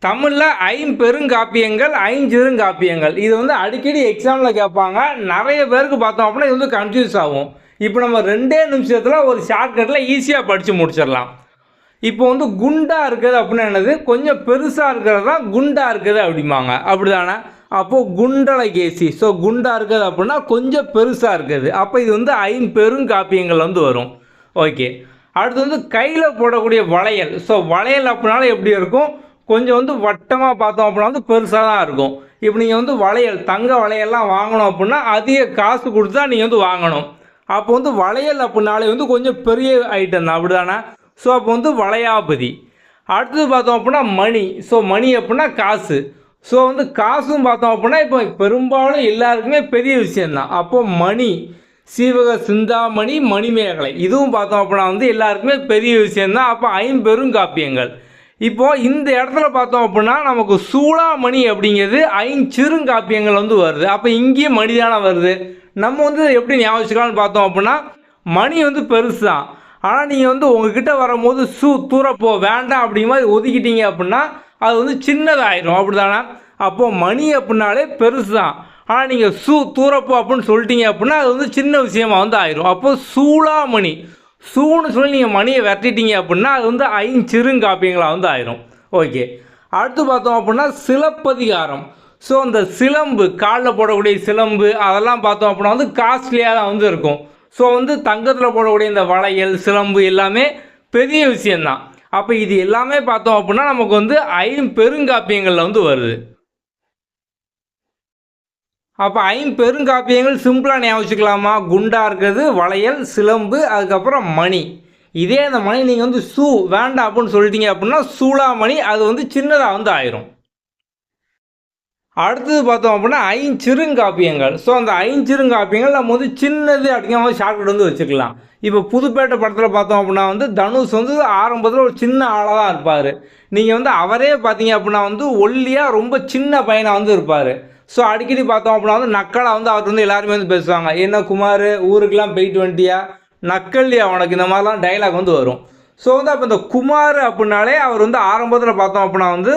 தமிழில் ஐம்பெருங்காப்பியங்கள் ஐஞ்சிறுங்காப்பியங்கள் இது வந்து அடிக்கடி எக்ஸாமில் கேட்பாங்க. நிறைய பேருக்கு பார்த்தோம் அப்படின்னா இது வந்து கன்ஃபியூஸ் ஆகும். இப்போ நம்ம 2 நிமிஷத்தில் ஒரு ஷார்ட்கட்டில் ஈஸியாக படித்து முடிச்சிடலாம். இப்போ வந்து குண்டா இருக்குது அப்படின்னா என்னது, கொஞ்சம் பெருசாக இருக்கிறது தான் குண்டா இருக்குது அப்படிம்பாங்க, அப்படி தானே? அப்போது குண்டலகேசி. ஸோ குண்டா இருக்குது அப்படின்னா கொஞ்சம் பெருசாக இருக்குது. அப்போ இது வந்து ஐம்பெருங்காப்பியங்கள் வந்து வரும். ஓகே, அடுத்து வந்து கையில் போடக்கூடிய வளையல். ஸோ வளையல் அப்படின்னாலும் எப்படி இருக்கும், கொஞ்சம் வந்து வட்டமாக பார்த்தோம் அப்படின்னா வந்து பெருசாக தான் இருக்கும். இப்போ நீங்கள் வந்து வளையல், தங்க வளையல்லாம் வாங்கணும் அப்படின்னா அதிக காசு கொடுத்து தான் நீங்கள் வந்து வாங்கணும். அப்போ வந்து வளையல் அப்படின்னாலே வந்து கொஞ்சம் பெரிய ஐட்டம் தான், அப்படி தானே? ஸோ அப்போ வந்து வளையாபதி. அடுத்தது பார்த்தோம் அப்படின்னா மணி. ஸோ மணி அப்படின்னா காசு. ஸோ வந்து காசும் பார்த்தோம் அப்படின்னா இப்போ பெரும்பாலும் எல்லாருக்குமே பெரிய விஷயந்தான். அப்போது மணி, சீவக சிந்தாமணி, மணிமேகலை, இதுவும் பார்த்தோம் அப்படின்னா வந்து எல்லாருக்குமே பெரிய விஷயந்தான். அப்போ ஐம்பெருங்காப்பியங்கள். இப்போது இந்த இடத்துல பார்த்தோம் அப்படின்னா நமக்கு சூளாமணி அப்படிங்கிறது ஐஞ்சிறுங்காப்பியங்கள் வந்து வருது. அப்போ இங்கேயும் மணி தானே வருது. நம்ம வந்து எப்படி ஞாபகம் வச்சுக்கலாம்னு பார்த்தோம் அப்படின்னா மணி வந்து பெருசு தான். ஆனால் நீங்கள் வந்து உங்ககிட்ட வரும்போது தூரப்போ வேண்டாம் அப்படிங்கிற மாதிரி ஒதுக்கிட்டீங்க அப்படின்னா அது வந்து சின்னதாயிரும், அப்படி தானே? அப்போது மணி அப்படின்னாலே பெருசு தான். ஆனால் நீங்கள் தூரப்போ அப்படின்னு சொல்லிட்டீங்க அப்படின்னா அது வந்து சின்ன விஷயமா வந்து ஆயிரும். அப்போது சூளாமணி, சூன்னு சொல்லி நீங்கள் மணியை வெட்டிட்டீங்க அப்படின்னா அது வந்து ஐஞ்சிறுங்காப்பியங்களாக வந்து ஆயிரும். ஓகே, அடுத்து பார்த்தோம் அப்படின்னா சிலப்பதிகாரம். ஸோ அந்த சிலம்பு, காலில் போடக்கூடிய சிலம்பு, அதெல்லாம் பார்த்தோம் அப்படின்னா வந்து காஸ்ட்லியாக தான் வந்து இருக்கும். ஸோ வந்து தங்கத்தில் போடக்கூடிய இந்த வளையல், சிலம்பு எல்லாமே பெரிய விஷயந்தான். அப்போ இது எல்லாமே பார்த்தோம் அப்படின்னா நமக்கு வந்து ஐம்பெருங்காப்பியங்களில் வந்து வருது. அப்போ ஐம்பெருங்காப்பியங்கள் சிம்பிளாக ஞாபகம் வச்சுக்கலாமா? குண்டா இருக்கிறது வளையல், சிலம்பு, அதுக்கப்புறம் மணி. இதே அந்த மணி நீங்கள் வந்து வேண்டாம் அப்படின்னு சொல்லிட்டீங்க அப்படின்னா சூளாமணி, அது வந்து சின்னதாக வந்து ஆயிரும். அடுத்தது பார்த்தோம் அப்படின்னா ஐஞ்சிறுங்காப்பியங்கள். ஸோ அந்த ஐஞ்சிறுங்காப்பியங்கள் நம்ம வந்து சின்னது அப்படிங்கிற மாதிரி ஷார்ட்கட் வந்து வச்சுக்கலாம். இப்போ புதுப்பேட்டை படத்தில் பார்த்தோம் அப்படின்னா வந்து தனுஷ் வந்து ஆரம்பத்தில் ஒரு சின்ன ஆளாக தான் இருப்பார். நீங்கள் வந்து அவரே பார்த்தீங்க அப்படின்னா வந்து ஒல்லியாக ரொம்ப சின்ன பையனாக வந்து இருப்பார். ஸோ அடிக்கடி பார்த்தோம் அப்படின்னா வந்து நக்கலாக வந்து அவர் வந்து எல்லாருமே வந்து பேசுவாங்க, என்ன குமார் ஊருக்கெலாம் போயிட்டு வந்துட்டியா, நக்கல்லையா உனக்கு, இந்த மாதிரிலாம் டைலாக் வந்து வரும். ஸோ வந்து அப்போ இந்த குமார் அப்படின்னாலே அவர் வந்து ஆரம்பத்தில் பார்த்தோம் அப்படின்னா வந்து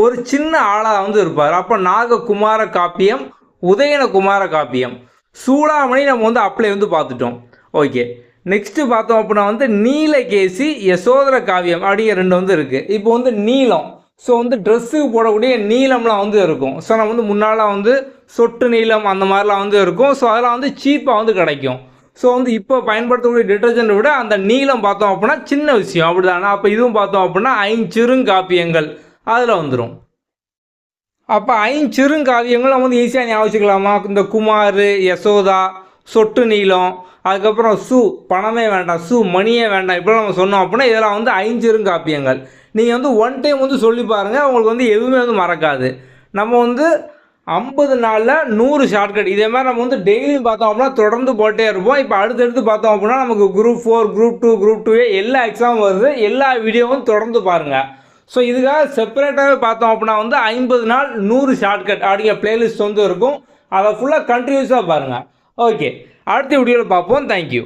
ஒரு சின்ன ஆளாக வந்து இருப்பார். அப்போ நாககுமார காப்பியம், உதயன குமார காப்பியம், சூளாமணி நம்ம வந்து அப்ளை வந்து பார்த்துட்டோம். ஓகே, நெக்ஸ்ட்டு பார்த்தோம் அப்படின்னா வந்து நீலகேசி, யசோதர காவியம் அப்படிங்கிற 2 வந்து இருக்குது. இப்போ வந்து நீலம். ஸோ வந்து ட்ரெஸ்ஸுக்கு போடக்கூடிய நீளம்லாம் வந்து இருக்கும். ஸோ நம்ம வந்து முன்னாலாம் வந்து சொட்டு நீளம் அந்த மாதிரிலாம் வந்து இருக்கும். ஸோ அதெல்லாம் வந்து சீப்பாக வந்து கிடைக்கும். ஸோ வந்து இப்போ பயன்படுத்தக்கூடிய டிட்டர்ஜென்ட்டை விட அந்த நீளம் பார்த்தோம் அப்படின்னா சின்ன விஷயம், அப்படி தானே? அப்போ இதுவும் பார்த்தோம் அப்படின்னா ஐஞ்சிறுங்காப்பியங்கள் அதில் வந்துடும். அப்போ ஐஞ்சிறுங்காவியங்கள் நம்ம வந்து ஈஸியாக ஞாபகம் வச்சுக்கலாமா? இந்த குமார், யசோதா, சொட்டு நீளம், அதுக்கப்புறம் பணமே வேண்டாம், மணியே வேண்டாம், இப்படிலாம் நம்ம சொன்னோம் அப்படின்னா இதெல்லாம் வந்து ஐஞ்சிறுங்காப்பியங்கள். நீங்கள் வந்து ஒன் டைம் வந்து சொல்லி பாருங்கள், உங்களுக்கு வந்து எதுவுமே வந்து மறக்காது. நம்ம வந்து 50 நாளில் 100 ஷார்ட்கட் இதே மாதிரி நம்ம வந்து டெய்லியும் பார்த்தோம் அப்படின்னா தொடர்ந்து போட்டே இருப்போம். இப்போ அடுத்தடுத்து பார்த்தோம் அப்படின்னா நமக்கு குரூப் 4, குரூப் 2, குரூப் 2 எல்லா எக்ஸாமும் வருது. எல்லா வீடியோவும் தொடர்ந்து பாருங்கள். ஸோ இதுக்காக செப்பரேட்டாகவே பார்த்தோம் அப்படின்னா வந்து 50 நாள் 100 ஷார்ட்கட் அப்படிங்கிற பிளேலிஸ்ட் வந்து இருக்கும். அதை ஃபுல்லாக கண்டினியூஸாக பாருங்கள். ஓகே, அடுத்த வீடியோவில் பார்ப்போம். தேங்க்யூ.